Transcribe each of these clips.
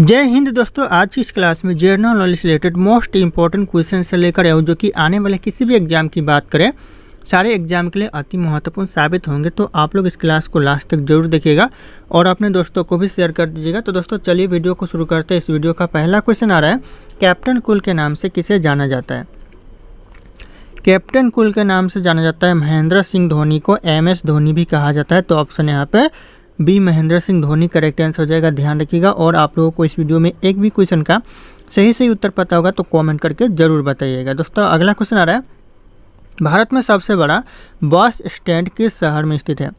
जय हिंद दोस्तों, आज की इस क्लास में जनरल नॉलेज से रिलेटेड मोस्ट इंपॉर्टेंट क्वेश्चन से लेकर आया हूँ जो कि आने वाले किसी भी एग्जाम की बात करें सारे एग्जाम के लिए अति महत्वपूर्ण साबित होंगे। तो आप लोग इस क्लास को लास्ट तक जरूर देखिएगा और अपने दोस्तों को भी शेयर कर दीजिएगा। तो दोस्तों चलिए वीडियो को शुरू करते हैं। इस वीडियो का पहला क्वेश्चन आ रहा है, कैप्टन कूल के नाम से किसे जाना जाता है? कैप्टन कूल के नाम से जाना जाता है महेंद्र सिंह धोनी को। MS धोनी भी कहा जाता है। तो ऑप्शन यहाँ पे B Mahendra Singh Dhoni correct answer हो जाएगा, ध्यान रखिएगा। और आप लोगों को इस वीडियो में एक भी क्वेश्चन का सही उत्तर पता होगा तो कमेंट करके जरूर बताइएगा। दोस्तों अगला क्वेश्चन आ रहा है, भारत में सबसे बड़ा बस स्टैंड किस शहर में स्थित है?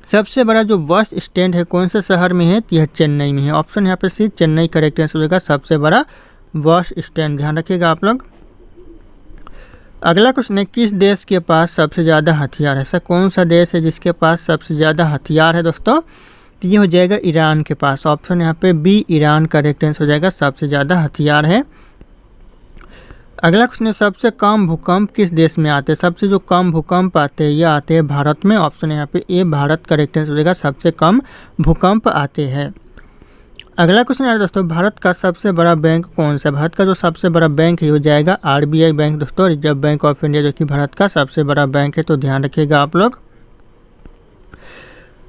सबसे बड़ा जो बस स्टैंड है कौन से शहर में है? तो यह चेन्नई में है। ऑप्शन यहाँ पे सी चेन्नई करेक्ट आंसर हो जाएगा, सबसे बड़ा बस स्टैंड, ध्यान रखिएगा आप लोग। अगला क्वेश्चन है, किस देश के पास सबसे ज़्यादा हथियार है? ऐसा कौन सा देश है जिसके पास सबसे ज़्यादा हथियार है दोस्तों? तो ये हो जाएगा ईरान के पास। ऑप्शन यहाँ पे बी ईरान करेक्ट आंसर हो जाएगा, सबसे ज़्यादा हथियार है। अगला क्वेश्चन है, सबसे कम भूकंप किस देश में आते हैं? सबसे जो कम भूकंप आते हैं ये आते हैं भारत में। ऑप्शन यहाँ पे ए भारत करेक्ट आंसर हो जाएगा, सबसे कम भूकंप आते हैं। अगला क्वेश्चन है दोस्तों, भारत का सबसे बड़ा बैंक कौन सा है? भारत का जो सबसे बड़ा बैंक है वो जाएगा RBI बैंक दोस्तों, रिजर्व बैंक ऑफ इंडिया, जो कि भारत का सबसे बड़ा बैंक है। तो ध्यान रखिएगा आप लोग।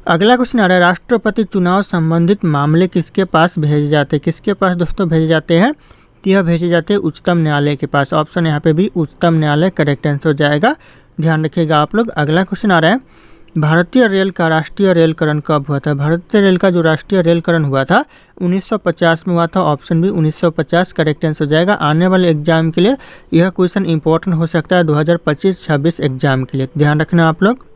अगला क्वेश्चन आ रहा है, राष्ट्रपति चुनाव संबंधित मामले किसके पास भेजे जाते हैं? किसके पास दोस्तों भेजे जाते हैं? तो यह भेजे जाते हैं उच्चतम न्यायालय के पास। ऑप्शन यहाँ पे भी उच्चतम न्यायालय करेक्ट आंसर हो जाएगा, ध्यान रखिएगा आप लोग। अगला क्वेश्चन आ रहा है, भारतीय रेल का राष्ट्रीय रेलकरण कब हुआ था? भारतीय रेल का जो राष्ट्रीय रेलकरण हुआ था 1950 में हुआ था। ऑप्शन भी 1950 करेक्ट आंसर हो जाएगा। आने वाले एग्जाम के लिए यह क्वेश्चन इंपॉर्टेंट हो सकता है 2025-26 एग्जाम के लिए, ध्यान रखना आप लोग।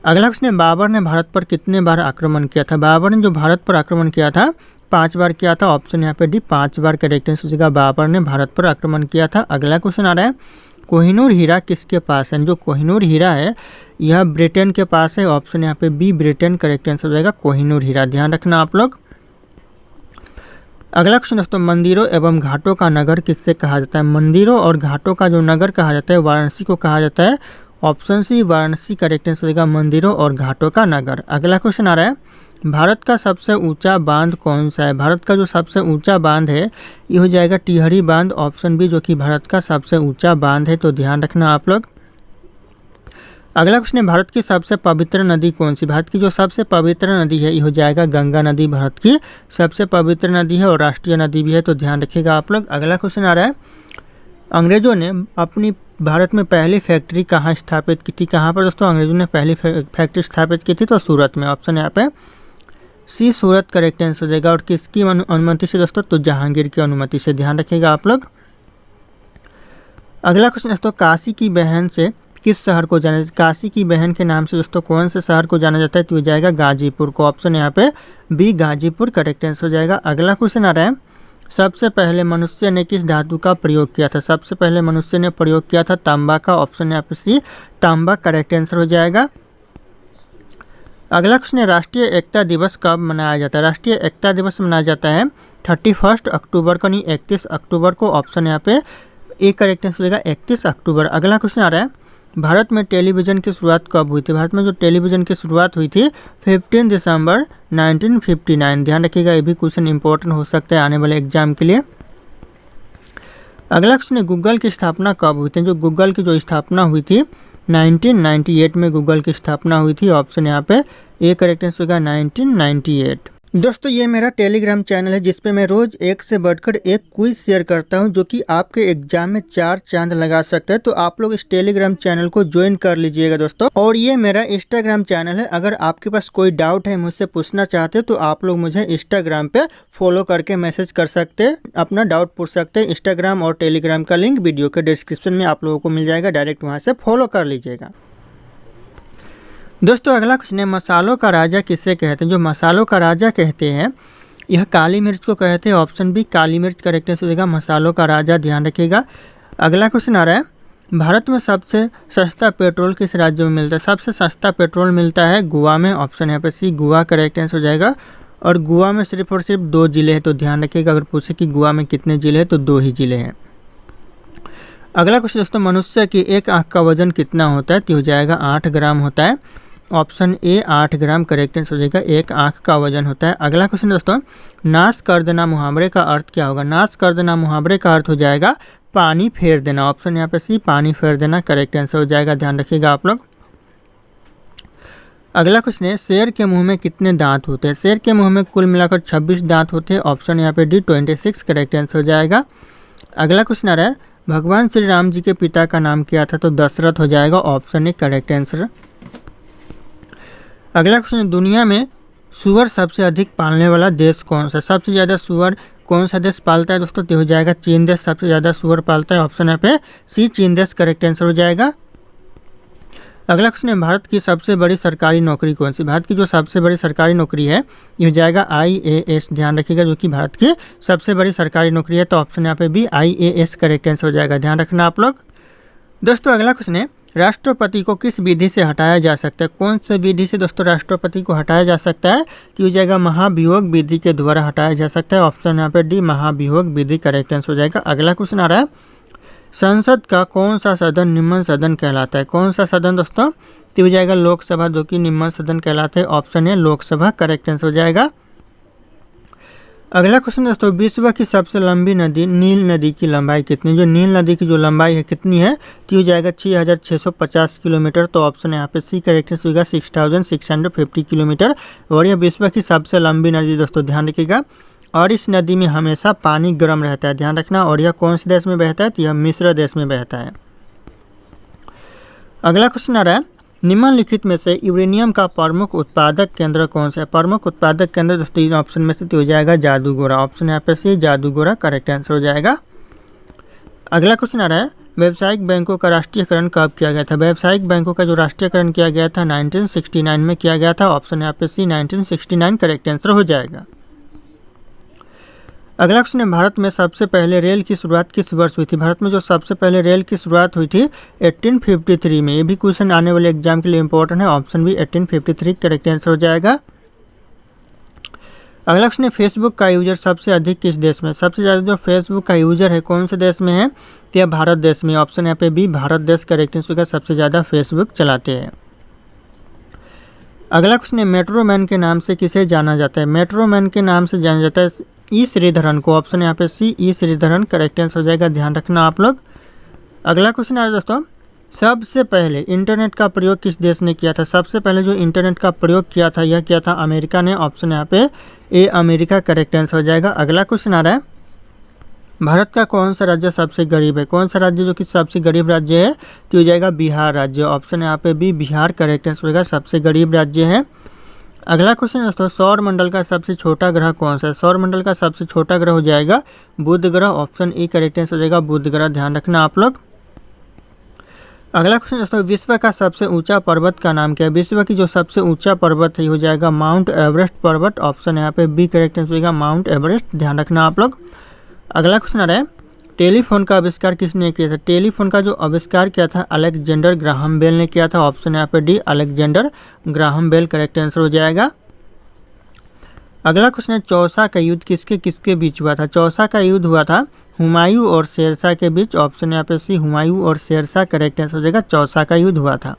अगला क्वेश्चन है, बाबर ने भारत पर कितने बार आक्रमण किया था? बाबर ने जो भारत पर आक्रमण किया था 5 बार किया था। ऑप्शन यहाँ पे डी 5 बार करेक्ट आंसर हो जाएगा, बाबर ने भारत पर आक्रमण किया था। अगला क्वेश्चन आ रहा है, कोहिनूर हीरा किसके पास है? जो कोहिनूर हीरा है यह ब्रिटेन के पास है। ऑप्शन यहाँ पे बी ब्रिटेन करेक्ट आंसर हो जाएगा, कोहिनूर हीरा, ध्यान रखना आप लोग। अगला क्वेश्चन दोस्तों, मंदिरों एवं घाटों का नगर किससे कहा जाता है? मंदिरों और घाटों का जो नगर कहा जाता है वाराणसी को कहा जाता है। Option C Varanasi correct answer हो जाएगा, मंदिरों और घाटों का नगर। अगला क्वेश्चन आ रहा है, भारत का सबसे ऊंचा बांध कौन सा है? भारत का जो सबसे ऊंचा बांध है ये हो जाएगा टिहरी बांध। ऑप्शन बी, जो कि भारत का सबसे ऊंचा बांध है। तो ध्यान रखना आप लोग। अगला क्वेश्चन है, भारत की सबसे पवित्र नदी कौन सी? भारत की जो सबसे पवित्र नदी है ये हो जाएगा गंगा नदी, भारत की सबसे पवित्र नदी है और राष्ट्रीय नदी भी है। तो ध्यान रखिएगा आप लोग। अगला क्वेश्चन आ रहा है, अंग्रेजों ने अपनी भारत में पहली फैक्ट्री कहाँ स्थापित की थी? कहाँ पर दोस्तों अंग्रेजों ने पहली फैक्ट्री स्थापित की थी? तो सूरत में। ऑप्शन यहाँ पे सी सूरत करेक्ट आंसर हो जाएगा। और किसकी अनुमति से दोस्तों? तो जहांगीर की अनुमति से, ध्यान रखिएगा आप लोग। अगला क्वेश्चन दोस्तों, काशी की बहन से किस शहर को जाना जाता है? काशी की बहन के नाम से दोस्तों कौन से शहर को जाना जाता है? तो ये जाएगा गाजीपुर को। ऑप्शन यहाँ पे बी गाजीपुर करेक्ट आंसर हो जाएगा। अगला क्वेश्चन आ रहा है, सबसे पहले मनुष्य ने किस धातु का प्रयोग किया था? सबसे पहले मनुष्य ने प्रयोग किया था तांबा का। ऑप्शन यहाँ पे सी तांबा करेक्ट आंसर हो जाएगा। अगला क्वेश्चन है, राष्ट्रीय एकता दिवस कब मनाया जाता है? राष्ट्रीय एकता दिवस मनाया जाता है 31 अक्टूबर को, नहीं 31 अक्टूबर को। ऑप्शन यहाँ पे ए करेक्ट आंसर हो जाएगा, 31 अक्टूबर। अगला क्वेश्चन आ रहा है, भारत में टेलीविज़न की शुरुआत कब हुई थी? भारत में जो टेलीविज़न की शुरुआत हुई थी 15 दिसंबर 1959, ध्यान रखिएगा। ये भी क्वेश्चन इंपॉर्टेंट हो सकता है आने वाले एग्जाम के लिए। अगला क्वेश्चन है, गूगल की स्थापना कब हुई थी? जो गूगल की जो स्थापना हुई थी 1998 में गूगल की स्थापना हुई थी। ऑप्शन यहाँ पे ए करेक्ट आंसर होगा 1998। दोस्तों ये मेरा टेलीग्राम चैनल है जिसपे मैं रोज एक से बढ़कर एक क्विज शेयर करता हूं जो कि आपके एग्जाम में 4 चांद लगा सकता है। तो आप लोग इस टेलीग्राम चैनल को ज्वाइन कर लीजिएगा दोस्तों। और ये मेरा इंस्टाग्राम चैनल है, अगर आपके पास कोई डाउट है मुझसे पूछना चाहते हैं तो आप लोग मुझे इंस्टाग्राम पे फॉलो करके मैसेज कर सकते हैं, अपना डाउट पूछ सकते हैं। इंस्टाग्राम और टेलीग्राम का लिंक वीडियो के डिस्क्रिप्शन में आप लोगों को मिल जाएगा, डायरेक्ट वहाँ से फॉलो कर लीजिएगा। दोस्तों अगला क्वेश्चन है, मसालों का राजा किसे कहते हैं? जो मसालों का राजा कहते हैं यह काली मिर्च को कहते हैं। ऑप्शन बी काली मिर्च करेक्ट आंसर हो जाएगा, मसालों का राजा, ध्यान रखिएगा। अगला क्वेश्चन आ रहा है, भारत में सबसे सस्ता पेट्रोल किस राज्य में मिलता है? सबसे सस्ता पेट्रोल मिलता है गोवा में। ऑप्शन यहाँ पे सी गोवा करेक्ट आंसर हो जाएगा। और गोवा में सिर्फ और सिर्फ 2 जिले हैं, तो ध्यान रखिएगा। अगर पूछे कि गोवा में कितने जिले हैं तो 2 ही जिले हैं। अगला क्वेश्चन दोस्तों, मनुष्य की एक आँख का वजन कितना होता है? तो हो जाएगा 8 ग्राम होता है। Option A 8 gram correct answer हो जाएगा। एक आँख का वजन होता है। अगला क्वेश्चन दोस्तों, नाश कर देना मुहावरे का अर्थ क्या होगा? नाश कर देना मुहावरे का अर्थ हो जाएगा पानी फेर देना। ऑप्शन यहाँ पे सी पानी फेर देना करेक्ट आंसर हो जाएगा, ध्यान रखिएगा आप लोग। अगला क्वेश्चन है, शेर के मुंह में कितने दांत होते हैं? शेर के मुंह में कुल मिलाकर 26 दांत होते हैं। ऑप्शन यहाँ पे डी 26 करेक्ट आंसर हो जाएगा। अगला क्वेश्चन आ रहा है, भगवान श्री राम जी के पिता का नाम क्या था? तो दशरथ हो जाएगा, ऑप्शन ए करेक्ट आंसर। अगला क्वेश्चन है, दुनिया में सुअर सबसे अधिक पालने वाला देश कौन सा? सबसे ज़्यादा सुअर कौन सा देश पालता है दोस्तों? तो हो जाएगा चीन देश सबसे ज़्यादा सुअर पालता है। ऑप्शन यहाँ पे सी चीन देश करेक्ट आंसर हो जाएगा। अगला क्वेश्चन है, भारत की सबसे बड़ी सरकारी नौकरी कौन सी? भारत की जो सबसे बड़ी सरकारी नौकरी है ये हो जाएगा IAS, ध्यान रखिएगा, जो कि भारत की सबसे बड़ी सरकारी नौकरी है। तो ऑप्शन यहाँ पे भी IAS करेक्ट आंसर हो जाएगा, ध्यान रखना आप लोग। दोस्तों अगला क्वेश्चन है, राष्ट्रपति को किस विधि से हटाया जा सकता है? कौन से विधि से दोस्तों राष्ट्रपति को हटाया जा सकता है? तो हो जाएगा महाभियोग विधि के द्वारा हटाया जा सकता है। ऑप्शन यहाँ पे डी महाभियोग विधि करेक्ट आंसर हो जाएगा। अगला क्वेश्चन आ रहा है, संसद का कौन सा सदन निम्न सदन कहलाता है? कौन सा सदन दोस्तों? तो हो जाएगा लोकसभा, जो कि निम्न सदन कहलाता है। ऑप्शन है लोकसभा करेक्ट आंसर हो जाएगा। अगला क्वेश्चन दोस्तों, विश्व की सबसे लंबी नदी नील नदी की लंबाई कितनी? जो नील नदी की जो लंबाई है कितनी है? तो हो जाएगा 6650 किलोमीटर। तो ऑप्शन यहाँ पे सी करेक्ट आंसर होगा 6650 किलोमीटर। और यह विश्व की सबसे लंबी नदी दोस्तों, ध्यान रखिएगा। और इस नदी में हमेशा पानी गर्म रहता है, ध्यान रखना। और यह कौन से देश में बहता है? तो यह मिस्र देश में बहता है। अगला क्वेश्चन आ रहा है, निम्नलिखित में से यूरेनियम का प्रमुख उत्पादक केंद्र कौन सा है? प्रमुख उत्पादक केंद्र दोस्तों इन ऑप्शन में से तो हो जाएगा जादूगोरा। ऑप्शन यहाँ पे सी जादूगोरा करेक्ट आंसर हो जाएगा। अगला क्वेश्चन आ रहा है, व्यावसायिक बैंकों का राष्ट्रीयकरण कब किया गया था? व्यावसायिक बैंकों का जो राष्ट्रीयकरण किया गया था 1969 में किया गया था। ऑप्शन यहाँ पे सी 1969 करेक्ट आंसर हो जाएगा। अगला क्वेश्चन है, भारत में सबसे पहले रेल की शुरुआत किस वर्ष हुई थी? भारत में जो सबसे पहले रेल की शुरुआत हुई थी 1853 में। ये भी क्वेश्चन आने वाले एग्जाम के लिए इंपॉर्टेंट है। ऑप्शन भी 1853 करेक्ट आंसर हो जाएगा। अगला क्वेश्चन है, फेसबुक का यूजर सबसे अधिक किस देश में? सबसे ज़्यादा जो फेसबुक का यूजर है कौन से देश में है? तो यह भारत देश में। ऑप्शन यहाँ पे भी भारत देश करेक्ट आंसर होगा, सबसे ज़्यादा फेसबुक चलाते हैं। अगला क्वेश्चन है, मेट्रो मैन के नाम से किसे जाना जाता है? मेट्रो मैन के नाम से जाना जाता है ई श्रीधरन को। ऑप्शन यहाँ पे सी ई श्रीधरन करेक्ट आंसर हो जाएगा, ध्यान रखना आप लोग। अगला क्वेश्चन आ रहा है दोस्तों, सबसे पहले इंटरनेट का प्रयोग किस देश ने किया था? सबसे पहले जो इंटरनेट का प्रयोग किया था यह किया था अमेरिका ने। ऑप्शन यहाँ पे ए अमेरिका करेक्ट आंसर हो जाएगा। अगला क्वेश्चन आ रहा है, भारत का कौन सा राज्य सबसे गरीब है? कौन सा राज्य जो कि सबसे गरीब राज्य है? तो हो जाएगा बिहार राज्य। ऑप्शन यहाँ पे भी बिहार करेक्ट आंसर होगा, सबसे गरीब राज्य है। अगला क्वेश्चन दोस्तों, सौर मंडल का सबसे छोटा ग्रह कौन सा है? सौर मंडल का सबसे छोटा ग्रह हो जाएगा बुध ग्रह। ऑप्शन ए करेक्ट आंसर हो जाएगा बुध ग्रह, ध्यान रखना आप लोग। अगला क्वेश्चन दोस्तों, विश्व का सबसे ऊंचा पर्वत का नाम क्या है? विश्व की जो सबसे ऊंचा पर्वत है हो जाएगा माउंट एवरेस्ट पर्वत। ऑप्शन यहाँ पे बी करेक्ट आंसर होगा माउंट एवरेस्ट, ध्यान रखना आप लोग। अगला क्वेश्चन आ रहा है, टेलीफोन का आविष्कार किसने किया था? टेलीफोन का जो आविष्कार किया था अलेक्जेंडर ग्राहम बेल ने किया था। ऑप्शन यहाँ पे D Alexander Graham Bell correct answer हो जाएगा। अगला क्वेश्चन है, चौसा का युद्ध किसके किसके बीच हुआ था? चौसा का युद्ध हुआ था हुमायूं और शेरशाह के बीच। ऑप्शन यहाँ पे सी हुमायूं और शेरशाह करेक्ट आंसर हो जाएगा, चौसा का युद्ध हुआ था।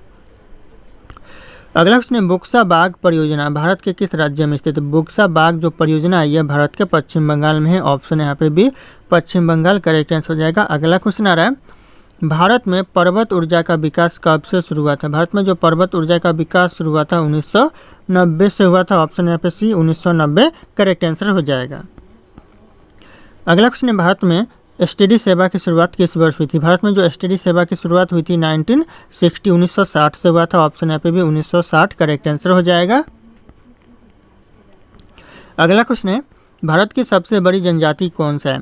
अगला क्वेश्चन है, बुक्सा बाग परियोजना भारत के किस राज्य में स्थित है? बुक्सा बाग जो परियोजना है यह भारत के पश्चिम बंगाल में है। ऑप्शन यहाँ पे भी पश्चिम बंगाल करेक्ट आंसर हो जाएगा। अगला क्वेश्चन आ रहा है, भारत में पर्वत ऊर्जा का विकास कब से शुरू हुआ था? भारत में जो पर्वत ऊर्जा का विकास शुरू हुआ था 1990 से हुआ था। ऑप्शन यहाँ पे सी 1990 करेक्ट आंसर हो जाएगा। अगला क्वेश्चन है, भारत में एसटीडी सेवा की शुरुआत किस वर्ष हुई थी? भारत में जो एसटीडी सेवा की शुरुआत हुई थी 1960 से हुआ था। ऑप्शन यहाँ पे भी 1960 करेक्ट आंसर हो जाएगा। अगला क्वेश्चन है, भारत की सबसे बड़ी जनजाति कौन सा है?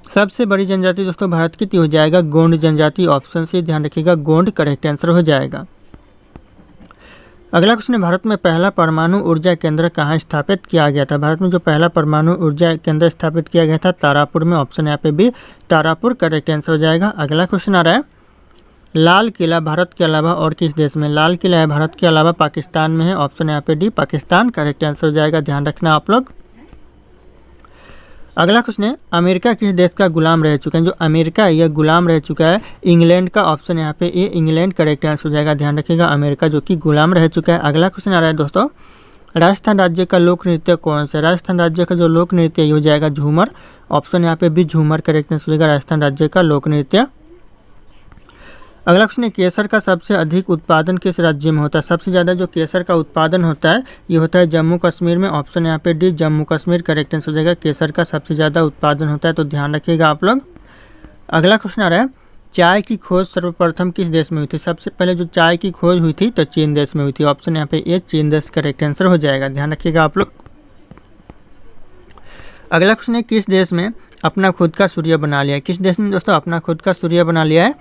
सबसे बड़ी जनजाति दोस्तों भारत की हो जाएगा गोंड जनजाति। ऑप्शन से ध्यान रखिएगा गोंड करेक्ट आंसर हो जाएगा। अगला क्वेश्चन है, भारत में पहला परमाणु ऊर्जा केंद्र कहाँ स्थापित किया गया था? भारत में जो पहला परमाणु ऊर्जा केंद्र स्थापित किया गया था तारापुर में। ऑप्शन यहाँ पे भी तारापुर करेक्ट आंसर हो जाएगा। अगला क्वेश्चन आ रहा है, लाल किला भारत के अलावा और किस देश में? लाल किला है भारत के अलावा पाकिस्तान में है। ऑप्शन यहाँ पे डी पाकिस्तान करेक्ट आंसर हो जाएगा, ध्यान रखना आप लोग। अगला क्वेश्चन है, अमेरिका किस देश का गुलाम रह चुका है? जो अमेरिका है यह गुलाम रह चुका है इंग्लैंड का। ऑप्शन यहाँ पे ए इंग्लैंड करेक्ट आंसर हो जाएगा। ध्यान रखिएगा, अमेरिका जो कि गुलाम रह चुका है। अगला क्वेश्चन आ रहा है दोस्तों, राजस्थान राज्य का लोक नृत्य कौन सा? राजस्थान राज्य का जो लोक नृत्य ये हो जाएगा झूमर। ऑप्शन यहाँ पे भी झूमर करेक्ट आंसर होगा, राजस्थान राज्य का लोक नृत्य। अगला क्वेश्चन है, केसर का सबसे अधिक उत्पादन किस राज्य में होता है? सबसे ज़्यादा जो केसर का उत्पादन होता है ये होता है जम्मू कश्मीर में। ऑप्शन यहाँ पे D Jammu Kashmir correct answer हो जाएगा। केसर का सबसे ज़्यादा उत्पादन होता है, तो ध्यान रखिएगा आप लोग। अगला क्वेश्चन आ रहा है, चाय की खोज सर्वप्रथम किस देश में हुई थी? सबसे पहले जो चाय की खोज हुई थी तो चीन देश में हुई थी। ऑप्शन यहाँ पे ए चीन देश करेक्ट आंसर हो जाएगा। ध्यान रखिएगा आप लोग। अगला क्वेश्चन है, किस देश में अपना खुद का सूर्य बना लिया है? किस देश ने दोस्तों अपना खुद का सूर्य बना लिया है?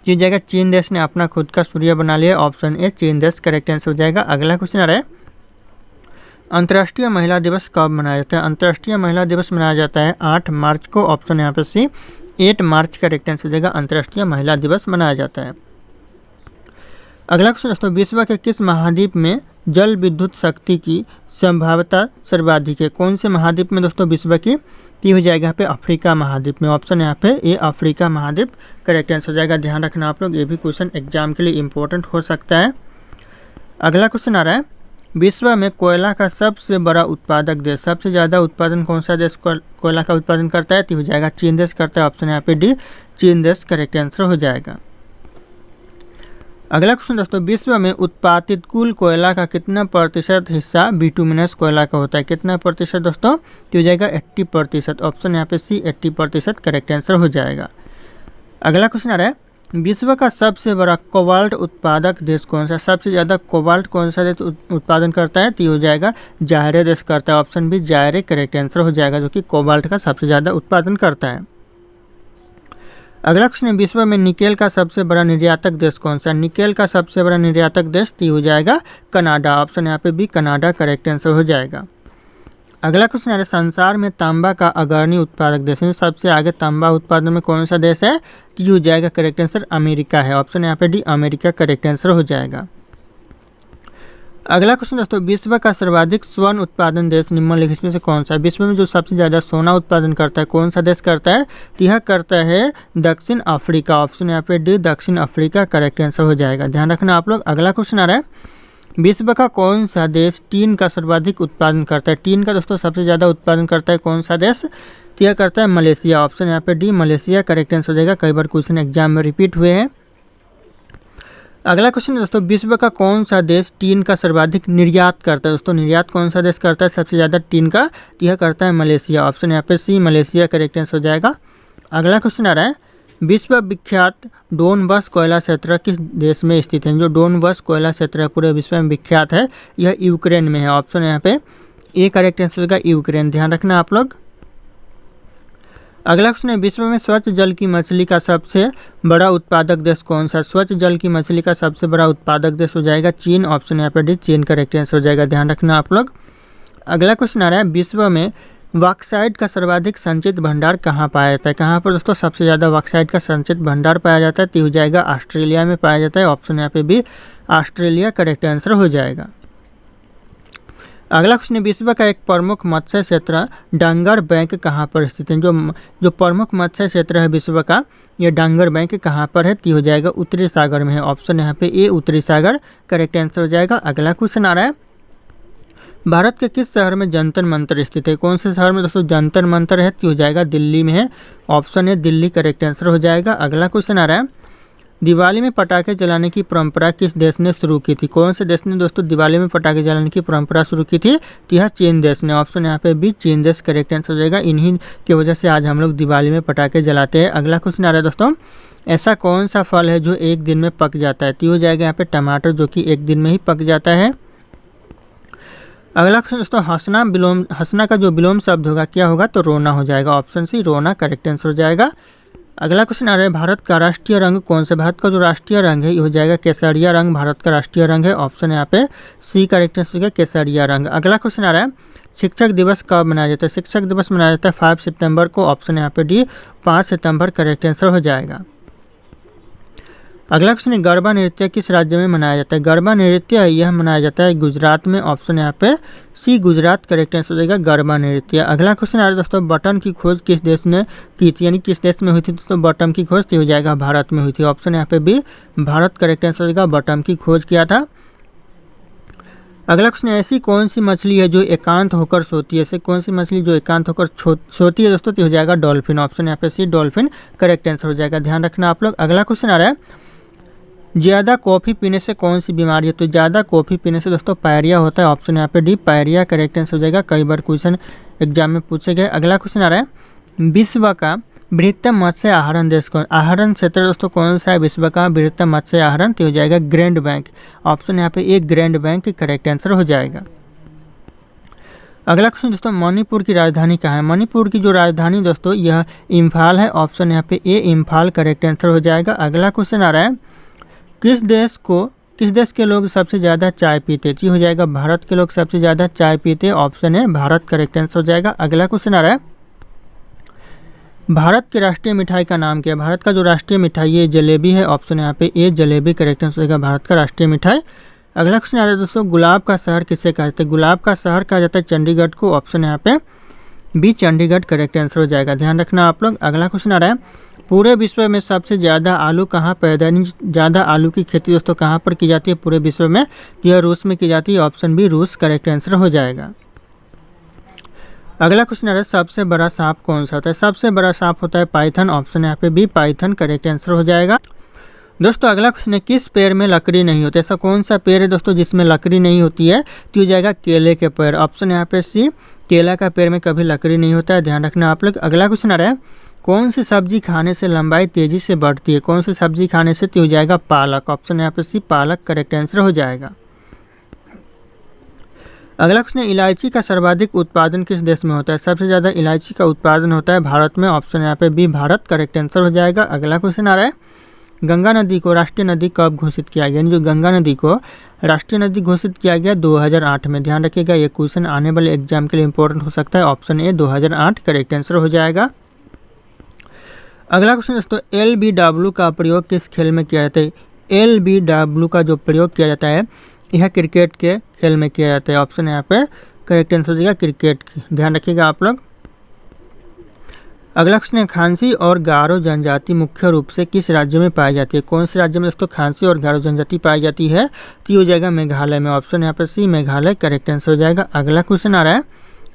ये जाएगा चीन देश ने अपना खुद का सूर्य बना लिया। ऑप्शन ए चीन देश करेक्ट आंसर हो जाएगा। अगला क्वेश्चन आ रहा है, अंतर्राष्ट्रीय महिला दिवस कब मनाया जाता है? अंतर्राष्ट्रीय महिला दिवस मनाया जाता है 8 मार्च को। ऑप्शन यहाँ पे सी 8 मार्च करेक्ट आंसर हो जाएगा। अंतर्राष्ट्रीय महिला दिवस मनाया जाता है। अगला क्वेश्चन दोस्तों, विश्व के किस महाद्वीप में जल विद्युत शक्ति की संभाव्यता सर्वाधिक है? कौन से महाद्वीप में दोस्तों विश्व की? हो जाएगा यहाँ पे अफ्रीका महाद्वीप में। ऑप्शन यहाँ पे ये अफ्रीका महाद्वीप करेक्ट आंसर हो जाएगा। ध्यान रखना आप लोग, ये भी क्वेश्चन एग्जाम के लिए इंपॉर्टेंट हो सकता है। अगला क्वेश्चन आ रहा है, विश्व में कोयला का सबसे बड़ा उत्पादक देश? सबसे ज़्यादा उत्पादन कौन सा देश कोयला का उत्पादन करता है? तो हो जाएगा चीन देश करता है। ऑप्शन यहाँ पे डी चीन देश करेक्ट आंसर हो जाएगा। अगला क्वेश्चन दोस्तों, विश्व में उत्पादित कुल कोयला का कितना प्रतिशत हिस्सा बिटुमिनस कोयला का होता है? कितना प्रतिशत दोस्तों? तो हो जाएगा 80%। ऑप्शन यहाँ पे सी 80% करेक्ट आंसर हो जाएगा। अगला क्वेश्चन आ रहा है, विश्व का सबसे बड़ा कोबाल्ट उत्पादक देश कौन सा? सबसे ज़्यादा कोबाल्ट कौन सा देश उत्पादन करता है? तो हो जाएगा जायरे देश करता है। Option B Zaire correct answer हो जाएगा, जो कि कोबाल्ट का सबसे ज़्यादा उत्पादन करता है। अगला क्वेश्चन है, विश्व में निकेल का सबसे बड़ा निर्यातक देश कौन सा? निकेल का सबसे बड़ा निर्यातक देश तो हो जाएगा कनाडा। ऑप्शन यहाँ पे भी कनाडा करेक्ट आंसर हो जाएगा। अगला क्वेश्चन है, संसार में तांबा का अग्रणी उत्पादक देश है? सबसे आगे तांबा उत्पादन में कौन सा देश है? तो हो जाएगा करेक्ट आंसर अमेरिका है। ऑप्शन यहाँ पे डी अमेरिका करेक्ट आंसर हो जाएगा। अगला क्वेश्चन दोस्तों, विश्व का सर्वाधिक स्वर्ण उत्पादन देश निम्नलिखित में से कौन सा है? विश्व में जो सबसे ज़्यादा सोना उत्पादन करता है कौन सा देश करता है? तो यह करता है दक्षिण अफ्रीका। ऑप्शन यहाँ पे डी दक्षिण अफ्रीका करेक्ट आंसर हो जाएगा। ध्यान रखना आप लोग। अगला क्वेश्चन आ रहा है, विश्व का कौन सा देश टीन का सर्वाधिक उत्पादन करता है? टीन का दोस्तों सबसे ज़्यादा उत्पादन करता है कौन सा देश? तो यह करता है मलेशिया। ऑप्शन यहाँ पे डी मलेशिया करेक्ट आंसर हो जाएगा। कई बार क्वेश्चन एग्जाम में रिपीट हुए हैं। अगला क्वेश्चन दोस्तों, विश्व का कौन सा देश टीन का सर्वाधिक निर्यात करता है? दोस्तों निर्यात कौन सा देश करता है सबसे ज़्यादा टीन का? तो यह करता है मलेशिया। ऑप्शन यहाँ पे सी मलेशिया करेक्ट आंसर हो जाएगा। अगला क्वेश्चन आ रहा है, विश्व विख्यात डोनबस कोयला क्षेत्र किस देश में स्थित है? जो डोनबस कोयला क्षेत्र पूरे विश्व में विख्यात है यह यूक्रेन में है। ऑप्शन यहाँ पे ए करेक्ट आंसर होगा यूक्रेन। ध्यान रखना आप लोग। अगला क्वेश्चन है, विश्व में स्वच्छ जल की मछली का सबसे बड़ा उत्पादक देश कौन सा? स्वच्छ जल की मछली का सबसे बड़ा उत्पादक देश हो जाएगा चीन। ऑप्शन यहाँ पर डी चीन करेक्ट आंसर हो जाएगा। ध्यान रखना आप लोग। अगला क्वेश्चन आ रहा है, विश्व में बॉक्साइट का सर्वाधिक संचित भंडार कहाँ पाया जाता है? कहाँ पर दोस्तों सबसे ज़्यादा बॉक्साइट का संचित भंडार पाया जाता है? तो हो जाएगा ऑस्ट्रेलिया में पाया जाता है। ऑप्शन यहाँ पे भी ऑस्ट्रेलिया करेक्ट आंसर हो जाएगा। अगला क्वेश्चन है, विश्व का एक प्रमुख मत्स्य क्षेत्र डांगर बैंक कहाँ पर स्थित है? जो प्रमुख मत्स्य क्षेत्र है विश्व का ये डांगर बैंक कहाँ पर है? तो हो जाएगा उत्तरी सागर में है। ऑप्शन यहाँ पे ए उत्तरी सागर करेक्ट आंसर हो जाएगा। अगला क्वेश्चन आ रहा है, भारत के किस शहर में जंतर मंतर स्थित है? कौन से शहर में दोस्तों जंतर मंतर है? तो हो जाएगा दिल्ली में है। ऑप्शन है दिल्ली करेक्ट आंसर हो जाएगा। अगला क्वेश्चन आ रहा है, दिवाली में पटाखे जलाने की परंपरा किस देश ने शुरू की थी? कौन से देश ने दोस्तों दिवाली में पटाखे जलाने की परंपरा शुरू की थी? तो यह चीन देश ने। ऑप्शन यहाँ पे भी चीन देश करेक्ट आंसर हो जाएगा। इन्हीं की वजह से आज हम लोग दिवाली में पटाखे जलाते हैं। अगला क्वेश्चन आ रहा है दोस्तों, ऐसा कौन सा फल है जो एक दिन में पक जाता है? तो हो जाएगा यहाँ पे टमाटर, जो कि एक दिन में ही पक जाता है। अगला क्वेश्चन दोस्तों, हंसना का जो विलोम शब्द होगा क्या होगा? तो रोना हो जाएगा। ऑप्शन सी रोना करेक्ट आंसर हो जाएगा। अगला क्वेश्चन आ रहा है, भारत का राष्ट्रीय रंग कौन सा? भारत का जो राष्ट्रीय रंग है ये हो जाएगा केसरिया रंग। भारत का राष्ट्रीय रंग है। ऑप्शन यहाँ पे सी करेक्ट आंसर होगा केसरिया रंग। अगला क्वेश्चन आ रहा है, शिक्षक दिवस कब मनाया जाता है? शिक्षक दिवस मनाया जाता है 5 सितंबर को। ऑप्शन यहाँ पे डी 5 सितंबर करेक्ट आंसर हो जाएगा। अगला क्वेश्चन है, गरबा नृत्य किस राज्य में मनाया जाता है? गरबा नृत्य यह मनाया जाता है गुजरात में। ऑप्शन यहाँ पे सी गुजरात करेक्ट आंसर हो जाएगा गरबा नृत्य। अगला क्वेश्चन आ रहा है दोस्तों, बटन की खोज किस देश ने की थी, यानी किस देश में हुई थी दोस्तों बटन की खोज, तो हो जाएगा भारत में हुई थी। ऑप्शन यहाँ पे बी भारत करेक्ट आंसर हो जाएगा, बटन की खोज किया था। अगला क्वेश्चन, ऐसी कौन सी मछली है जो एकांत होकर सोती है, ऐसे कौन सी मछली जो एकांत होकर सोती है दोस्तों, तो हो जाएगा डॉल्फिन। ऑप्शन यहाँ पे सी डॉल्फिन करेक्ट आंसर हो जाएगा, ध्यान रखना आप लोग। अगला क्वेश्चन आ रहा है, ज़्यादा कॉफ़ी पीने से कौन सी बीमारी है, तो ज़्यादा कॉफ़ी पीने से दोस्तों पायरिया होता है। ऑप्शन यहाँ पे डी पायरिया करेक्ट आंसर हो जाएगा, कई बार क्वेश्चन एग्जाम में पूछे गए। अगला क्वेश्चन आ रहा है, विश्व का बृहत्तम मत्स्य आहरण देश कौन, आहरण क्षेत्र दोस्तों कौन सा है विश्व का बृहत्तम मत्स्य आहरण, तो हो जाएगा ग्रैंड बैंक। ऑप्शन यहाँ पे एक ग्रैंड बैंक करेक्ट आंसर हो जाएगा। अगला क्वेश्चन दोस्तों, मणिपुर की राजधानी कहाँ है, मणिपुर की जो राजधानी दोस्तों यह इम्फाल है। ऑप्शन यहाँ पे ए इम्फाल करेक्ट आंसर हो जाएगा। अगला क्वेश्चन आ रहा है, किस देश के लोग सबसे ज़्यादा चाय पीते, जी हो जाएगा भारत के लोग सबसे ज़्यादा चाय पीते। ऑप्शन है भारत करेक्ट आंसर हो जाएगा। अगला क्वेश्चन आ रहा है, भारत की राष्ट्रीय मिठाई का नाम क्या है, भारत का जो राष्ट्रीय मिठाई है जलेबी है। ऑप्शन यहाँ पे ए जलेबी करेक्ट आंसर हो जाएगा, भारत का राष्ट्रीय मिठाई। अगला क्वेश्चन आ रहा है दोस्तों, गुलाब का शहर किसे कहा जाता है, गुलाब का शहर कहा जाता है चंडीगढ़ को। ऑप्शन यहाँ पे बी चंडीगढ़ करेक्ट आंसर हो जाएगा, ध्यान रखना आप लोग। अगला क्वेश्चन आ रहा है, पूरे विश्व में सबसे ज़्यादा आलू कहाँ पैदा, ज़्यादा आलू की खेती दोस्तों कहाँ पर की जाती है पूरे विश्व में, यह रूस में की जाती है। ऑप्शन बी रूस करेक्ट आंसर हो जाएगा। अगला क्वेश्चन आ रहा है, सबसे बड़ा सांप कौन सा होता है, सबसे बड़ा सांप होता है पाइथन। ऑप्शन यहाँ पे बी पाइथन करेक्ट आंसर हो जाएगा। दोस्तों अगला क्वेश्चन है, किस पेड़ में लकड़ी नहीं होती, ऐसा कौन सा पेड़ है दोस्तों जिसमें लकड़ी नहीं होती है, तो हो जाएगा केले के पेड़। ऑप्शन यहाँ पे सी केला का पेड़ में कभी लकड़ी नहीं होता है, ध्यान रखना आप लोग। अगला क्वेश्चन आ रहा है, कौन सी सब्जी खाने से लंबाई तेजी से बढ़ती है, कौन सी सब्जी खाने से, तो हो जाएगा पालक। ऑप्शन यहाँ पे सी पालक करेक्ट आंसर हो जाएगा। अगला क्वेश्चन है, इलायची का सर्वाधिक उत्पादन किस देश में होता है, सबसे ज़्यादा इलायची का उत्पादन होता है भारत में। ऑप्शन यहाँ पे बी भारत करेक्ट आंसर हो जाएगा। अगला क्वेश्चन आ रहा है, गंगा नदी को राष्ट्रीय नदी कब घोषित किया गया, यानी जो गंगा नदी को राष्ट्रीय नदी घोषित किया गया 2008 में। ध्यान रखिएगा, ये क्वेश्चन आने वाले एग्जाम के लिए इंपॉर्टेंट हो सकता है। ऑप्शन ए 2008 करेक्ट आंसर हो जाएगा। अगला क्वेश्चन दोस्तों, LBW का प्रयोग किस खेल में किया जाता है, LBW का जो प्रयोग किया जाता है यह क्रिकेट के खेल में किया जाता है। ऑप्शन यहाँ पे करेक्ट आंसर हो जाएगा क्रिकेट, ध्यान रखिएगा आप लोग। अगला क्वेश्चन है, खांसी और गारो जनजाति मुख्य रूप से किस राज्य में पाई जाती है, कौन से राज्य में दोस्तों खांसी और गारो जनजाति पाई जाती है, तो हो जाएगा मेघालय में। ऑप्शन यहाँ पर सी मेघालय करेक्ट आंसर हो जाएगा। अगला क्वेश्चन आ रहा है,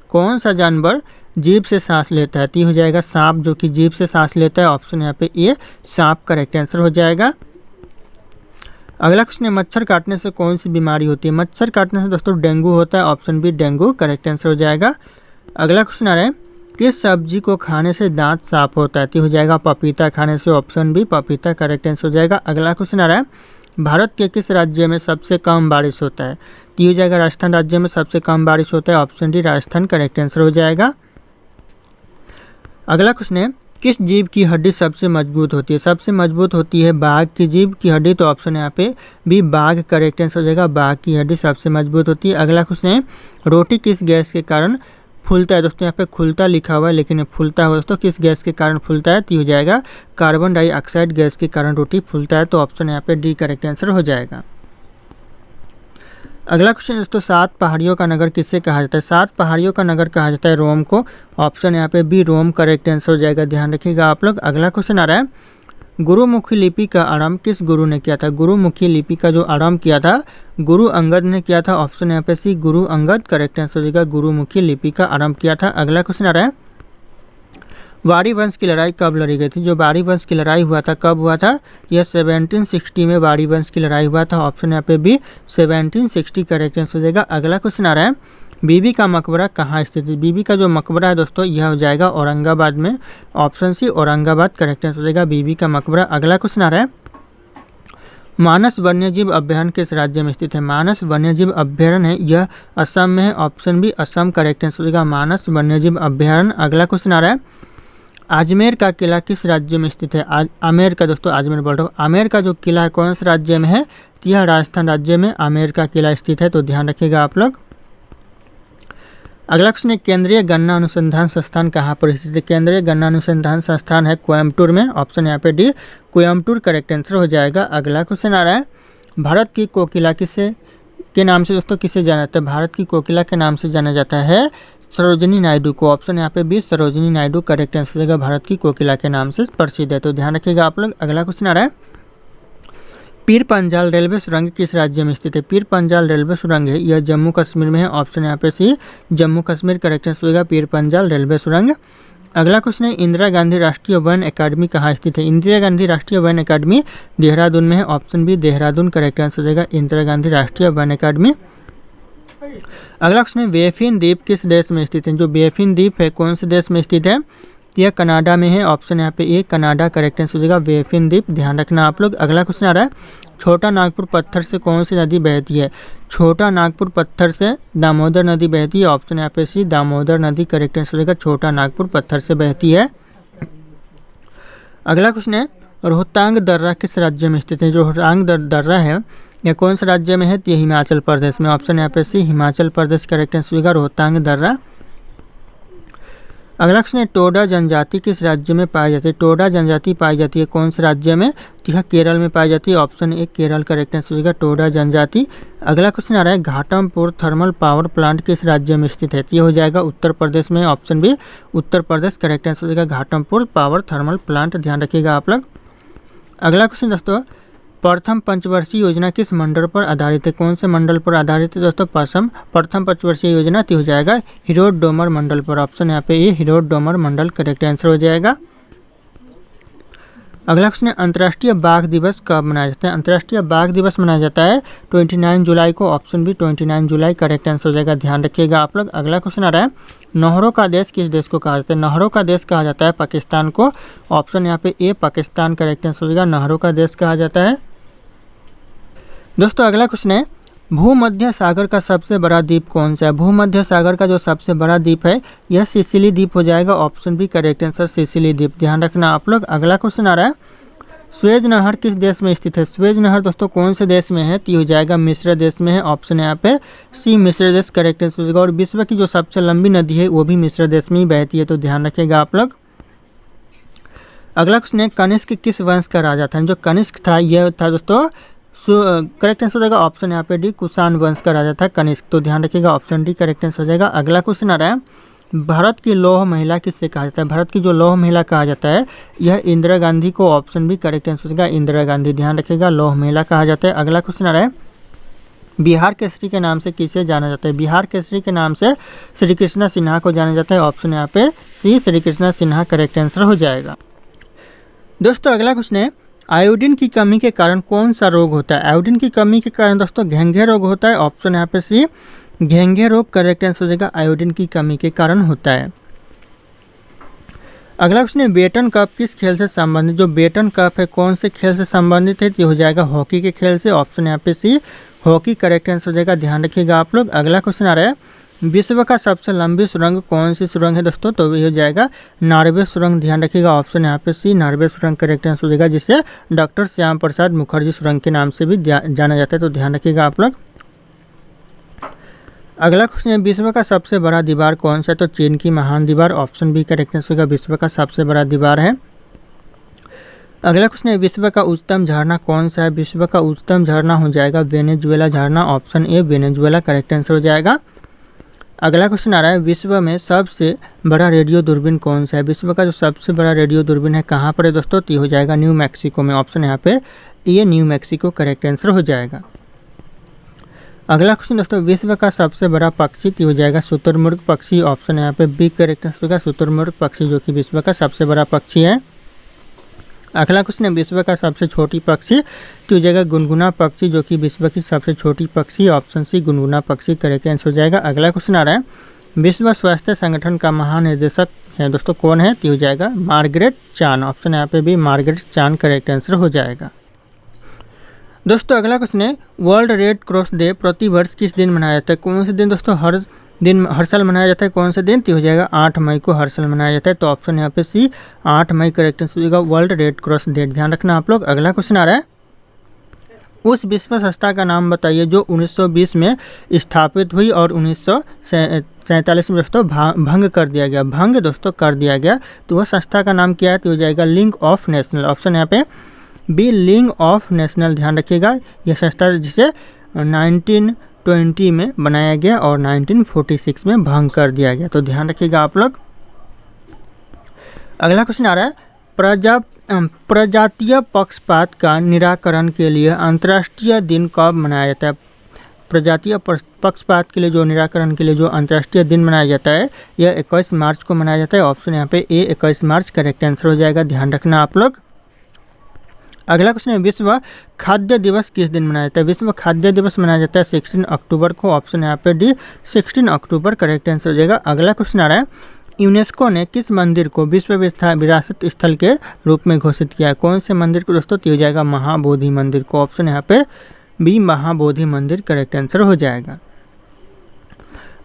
कौन सा जानवर जीभ से सांस लेता है, तो हो जाएगा सांप जो कि जीभ से सांस लेता है। ऑप्शन यहाँ पे ए सांप करेक्ट आंसर हो जाएगा। अगला क्वेश्चन है, मच्छर काटने से कौन सी बीमारी होती है, मच्छर काटने से दोस्तों डेंगू होता है। Option B dengue correct answer हो जाएगा। अगला क्वेश्चन आ रहा है, किस सब्जी को खाने से दांत साफ होता है, तो हो जाएगा पपीता खाने से। ऑप्शन बी पपीता करेक्ट आंसर हो जाएगा। अगला क्वेश्चन आ रहा है, भारत के किस राज्य में सबसे कम बारिश होता है, तो हो जाएगा राजस्थान राज्य में सबसे कम बारिश होता है। Option D Rajasthan correct answer हो जाएगा। अगला क्वेश्चन है, किस जीव की हड्डी सबसे मजबूत होती है, सबसे मजबूत होती है बाघ की जीभ की हड्डी। तो ऑप्शन यहाँ पे बी बाघ करेक्ट आंसर हो जाएगा, बाघ की हड्डी सबसे मजबूत होती है। अगला क्वेश्चन है, रोटी किस गैस के कारण फूलता है, दोस्तों यहाँ पे खुलता लिखा हुआ है लेकिन फूलता है दोस्तों, किस गैस के कारण फूलता है, तो हो जाएगा कार्बन डाइऑक्साइड गैस के कारण रोटी फूलता है। तो ऑप्शन यहाँ पे डी करेक्ट आंसर हो जाएगा। अगला क्वेश्चन दोस्तों, 7 पहाड़ियों का नगर किससे कहा जाता है, 7 पहाड़ियों का नगर कहा जाता है रोम को। ऑप्शन यहाँ पे बी रोम करेक्ट आंसर हो जाएगा, ध्यान रखिएगा आप लोग। अगला क्वेश्चन आ रहा है, गुरुमुखी लिपि का आरंभ किस गुरु ने किया था, गुरुमुखी लिपि का जो आरंभ किया था गुरु अंगद ने किया था। ऑप्शन यहाँ पे सी गुरु अंगद करेक्ट आंसर हो जाएगा, गुरुमुखी लिपि का आरंभ किया था। अगला क्वेश्चन आ रहा है, वाड़ी वंश की लड़ाई कब लड़ी गई थी, जो वाड़ी वंश की लड़ाई हुआ था कब हुआ था, यह 1760 में वाड़ी वंश की लड़ाई हुआ था। ऑप्शन यहाँ पे भी 1760 करेक्ट आंसर हो जाएगा। अगला क्वेश्चन आ रहा है, बीबी का मकबरा कहाँ स्थित है, बीबी का जो मकबरा है दोस्तों यह हो जाएगा औरंगाबाद में। Option C Aurangabad correct answer हो जाएगा, बीबी का मकबरा। अगला क्वेश्चन आ रहा है, मानस वन्यजीव अभ्यारण्य किस राज्य में स्थित है, मानस वन्यजीव अभ्यारण्य है यह असम में है। Option B Assam correct answer हो जाएगा, मानस वन्यजीव अभ्यारण्य। अगला क्वेश्चन आ रहा है, आजमेर का किला किस राज्य में स्थित है, आमेर का दोस्तों आजमेर बोल रहा हूँ, आमेर का जो किला है कौन से राज्य में है, तो यह राजस्थान राज्य में आमेर का किला स्थित है। तो ध्यान रखिएगा आप लोग। अगला क्वेश्चन है, केंद्रीय गन्ना अनुसंधान संस्थान कहाँ पर स्थित है, केंद्रीय गन्ना अनुसंधान संस्थान है कोयम्बटूर में। ऑप्शन यहाँ पे डी कोयम्बटूर करेक्ट आंसर हो जाएगा। अगला क्वेश्चन आ रहा है, भारत की कोकिला के नाम से दोस्तों किसे जाना जाता है? भारत की कोकिला के नाम से जाना जाता है सरोजिनी नायडू को। ऑप्शन यहाँ पे B Sarojini Naidu correct answer होगा, भारत की कोकिला के नाम से प्रसिद्ध है, तो ध्यान रखिएगा आप लोग। अगला क्वेश्चन आ रहा है, पीर पंजाल रेलवे सुरंग किस राज्य में स्थित है? पीर पंजाल रेलवे सुरंग है यह जम्मू कश्मीर में है। ऑप्शन यहाँ पे सी जम्मू कश्मीर करेक्ट आंसर होगा, पीर पंजाल रेलवे सुरंग। अगला क्वेश्चन है, इंदिरा गांधी राष्ट्रीय वन अकादमी कहाँ स्थित है? इंदिरा गांधी राष्ट्रीय वन अकादमी देहरादून में है। Option B Dehradun correct answer हो जाएगा, इंदिरा गांधी राष्ट्रीय वन अकादमी। अगला क्वेश्चन है, बेफिन द्वीप किस देश में स्थित है? जो बेफिन द्वीप है कौन से देश में स्थित है? यह कनाडा में है। ऑप्शन यहाँ पे ए कनाडा करेक्ट आंसर हो जाएगा, बेफिन द्वीप, ध्यान रखना आप लोग। अगला क्वेश्चन आ रहा है, छोटा नागपुर पत्थर से कौन सी नदी बहती है? छोटा नागपुर पत्थर से दामोदर नदी बहती है। ऑप्शन यहाँ पे सी दामोदर नदी करेक्ट आंसर हो जाएगा, छोटा नागपुर पत्थर से बहती है। अगला क्वेश्चन है, रोहतांग दर्रा किस राज्य में स्थित है? जो रोहतांग दर्रा है यह कौन से राज्य में है? तो ये हिमाचल प्रदेश में। ऑप्शन यहाँ पे सी हिमाचल प्रदेश करेक्ट आंसर होगा, रोहतांग दर्रा। अगला क्वेश्चन है, टोडा जनजाति किस राज्य में पाई जाती है? टोडा जनजाति पाई जाती है कौन से राज्य में? तो यह केरल में पाई जाती है। Option A Kerala correct answer होगा, टोडा जनजाति। अगला क्वेश्चन आ रहा है, घाटमपुर थर्मल पावर प्लांट किस राज्य में स्थित है? तो ये हो जाएगा उत्तर प्रदेश में। Option B Uttar Pradesh correct answer होगा, घाटमपुर पावर थर्मल प्लांट, ध्यान रखिएगा आप लोग। अगला क्वेश्चन दोस्तों, प्रथम पंचवर्षीय योजना किस मंडल पर आधारित है? कौन से मंडल पर आधारित है दोस्तों? प्रथम पंचवर्षीय योजना तो हो जाएगा हिरोड डोमर मंडल पर। ऑप्शन यहाँ पे ये हिरोड डोमर मंडल करेक्ट आंसर हो जाएगा। अगला क्वेश्चन है, अंतर्राष्ट्रीय बाघ दिवस कब मनाया जाता है? अंतर्राष्ट्रीय बाघ दिवस मनाया जाता है 29 जुलाई को। ऑप्शन बी 29 जुलाई करेक्ट आंसर हो जाएगा, ध्यान रखिएगा आप लोग। अगला क्वेश्चन आ रहा है, नहरों का देश किस देश को कहा जाता है? नहरों का देश कहा जाता है पाकिस्तान को। ऑप्शन यहाँ पे ए पाकिस्तान करेक्ट आंसर हो जाएगा, नहरों का देश कहा जाता है। दोस्तों अगला क्वेश्चन है, भूमध्य सागर का सबसे बड़ा द्वीप कौन सा है? भूमध्य सागर का जो सबसे बड़ा द्वीप है यह सिसिली द्वीप हो जाएगा। Option B correct answer Sicily द्वीप, ध्यान रखना आप लोग। अगला क्वेश्चन आ रहा है, स्वेज नहर किस देश में स्थित है? स्वेज नहर दोस्तों कौन से देश में है? तो हो जाएगा मिस्र देश में है। ऑप्शन यहाँ पे सी मिस्र देश करेक्ट आंसर होगा। और विश्व की जो सबसे लंबी नदी है वो भी मिस्र देश में ही बहती है, तो ध्यान रखिएगा आप लोग। अगला क्वेश्चन है, कनिष्क किस वंश का राजा था? जो कनिष्क था यह था दोस्तों करेक्ट आंसर हो जाएगा, ऑप्शन यहाँ पे डी कुषाण वंश का राजा था कनिष्क, तो ध्यान रखिएगा ऑप्शन डी करेक्ट आंसर हो जाएगा। अगला क्वेश्चन आ रहा है, भारत की लौह महिला किससे कहा जाता है? भारत की जो लौह महिला कहा जाता है यह इंदिरा गांधी को। ऑप्शन बी करेक्ट आंसर हो जाएगा, इंदिरा गांधी, ध्यान रखिएगा लौह महिला कहा जाता है। अगला क्वेश्चन आ रहा है, बिहार केसरी के नाम से किसे जाना जाता है? बिहार केसरी के नाम से श्री कृष्णा सिन्हा को जाना जाता है। ऑप्शन यहाँ पे सी श्री कृष्णा सिन्हा करेक्ट आंसर हो जाएगा। दोस्तों अगला क्वेश्चन है, आयोडीन की कमी के कारण कौन सा रोग होता है? आयोडीन की कमी के कारण दोस्तों घेंघे रोग होता है। ऑप्शन यहाँ पे सी घेंघे रोग करेक्ट आंसर हो जाएगा, आयोडीन की कमी के कारण होता है। अगला क्वेश्चन है, बेटन कप किस खेल से संबंधित? जो बेटन कप है कौन से खेल से संबंधित है? तो हो जाएगा हॉकी के खेल से। ऑप्शन यहाँ पे सी हॉकी करेक्ट आंसर हो जाएगा, ध्यान रखिएगा आप लोग। अगला क्वेश्चन आ रहा है, विश्व का सबसे लंबी सुरंग कौन सी सुरंग है दोस्तों? तो ये हो जाएगा नार्वे सुरंग, ध्यान रखिएगा ऑप्शन यहाँ पे सी नार्वे सुरंग करेक्ट आंसर हो जाएगा, जिसे डॉक्टर श्याम प्रसाद मुखर्जी सुरंग के नाम से भी जाना जाता है, तो ध्यान रखिएगा आप लोग। अगला क्वेश्चन है, विश्व का सबसे बड़ा दीवार कौन सा है? तो चीन की महान दीवार। ऑप्शन बी करेक्ट आंसर होगा, विश्व का सबसे बड़ा दीवार है। अगला क्वेश्चन है, विश्व का उच्चतम झरना कौन सा है? विश्व का उच्चतम झरना हो जाएगा वेनेजुएला झरना। Option A Venezuela correct answer हो जाएगा। अगला क्वेश्चन आ रहा है, विश्व में सबसे बड़ा रेडियो दूरबीन कौन सा है? विश्व का जो सबसे बड़ा रेडियो दूरबीन है कहाँ पर है दोस्तों? तो हो जाएगा न्यू मैक्सिको में। ऑप्शन यहाँ पे ये न्यू मैक्सिको करेक्ट आंसर हो जाएगा। अगला क्वेश्चन दोस्तों, विश्व का सबसे बड़ा पक्षी हो जाएगा शुतुरमुर्ग पक्षी। ऑप्शन यहाँ पे बी करेक्ट आंसर होगा, शुतुरमुर्ग पक्षी जो कि विश्व का सबसे बड़ा पक्षी है। अगला क्वेश्चन है, विश्व का सबसे छोटी पक्षी तो हो जाएगा गुनगुना पक्षी जो कि विश्व की सबसे छोटी पक्षी। ऑप्शन सी गुनगुना पक्षी करेक्ट आंसर हो जाएगा। अगला क्वेश्चन आ रहा है, विश्व स्वास्थ्य संगठन का महानिदेशक है दोस्तों कौन है? तो हो जाएगा मार्गरेट चान। ऑप्शन यहाँ पे भी मार्गरेट चान करेक्ट आंसर हो जाएगा। दोस्तों अगला क्वेश्चन है, वर्ल्ड रेड क्रॉस डे प्रति वर्ष किस दिन मनाया जाता है? कौन से दिन दोस्तों हर साल मनाया जाता है? कौन से दिन? तो हो जाएगा 8 मई को हर साल मनाया जाता है, तो ऑप्शन यहाँ पे सी 8 मई करेक्ट आंसर होगा, वर्ल्ड रेड क्रॉस डे, ध्यान रखना आप लोग। अगला क्वेश्चन आ रहा है, उस विश्व संस्था का नाम बताइए जो 1920 में स्थापित हुई और 1947 में दोस्तों भंग कर दिया गया। भंग दोस्तों कर दिया गया, तो वह संस्था का नाम क्या है? तो हो जाएगा लीग ऑफ नेशनल। ऑप्शन यहाँ पे बी लीग ऑफ नेशनल, ध्यान रखिएगा। यह संस्था जिसे 1920 में बनाया गया और 1946 में भंग कर दिया गया। तो ध्यान रखिएगा आप लोग। अगला क्वेश्चन आ रहा है, प्रजातीय पक्षपात का निराकरण के लिए अंतर्राष्ट्रीय दिन कब मनाया जाता है? प्रजातीय पक्षपात के लिए जो निराकरण के लिए जो अंतर्राष्ट्रीय दिन मनाया जाता है यह 21 मार्च को मनाया जाता है। ऑप्शन यहाँ पे ए 21 मार्च करेक्ट आंसर हो जाएगा, ध्यान रखना आप लोग। अगला क्वेश्चन है, विश्व खाद्य दिवस किस दिन मनाया जाता है? विश्व खाद्य दिवस मनाया जाता है 16 अक्टूबर को। ऑप्शन यहाँ पे डी 16 अक्टूबर करेक्ट आंसर हो जाएगा। अगला क्वेश्चन आ रहा है, यूनेस्को ने किस मंदिर को विश्व विरासत स्थल के रूप में घोषित किया है? कौन से मंदिर को दोस्तों? तो हो जाएगा महाबोधि मंदिर को। ऑप्शन यहाँ पे बी महाबोधि मंदिर करेक्ट आंसर हो जाएगा।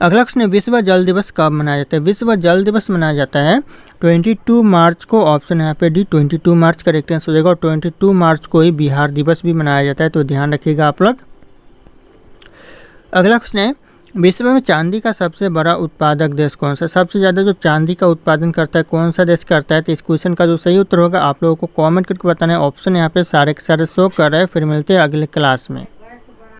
अगला क्वेश्चन है, विश्व जल दिवस कब मनाया जाता है? विश्व जल दिवस मनाया जाता है 22 मार्च को। ऑप्शन यहाँ पे डी 22 मार्च करेक्ट आंसर हो जाएगा। और 22 मार्च को ही बिहार दिवस भी मनाया जाता है, तो ध्यान रखिएगा आप लोग। अगला क्वेश्चन है, विश्व में चांदी का सबसे बड़ा उत्पादक देश कौन सा? सबसे ज़्यादा जो चांदी का उत्पादन करता है कौन सा देश करता है? तो इस क्वेश्चन का जो सही उत्तर होगा आप लोगों को कमेंट करके बताना है। ऑप्शन यहाँ पे सारे के सारे शो कर रहे हैं। फिर मिलते हैं अगले क्लास में।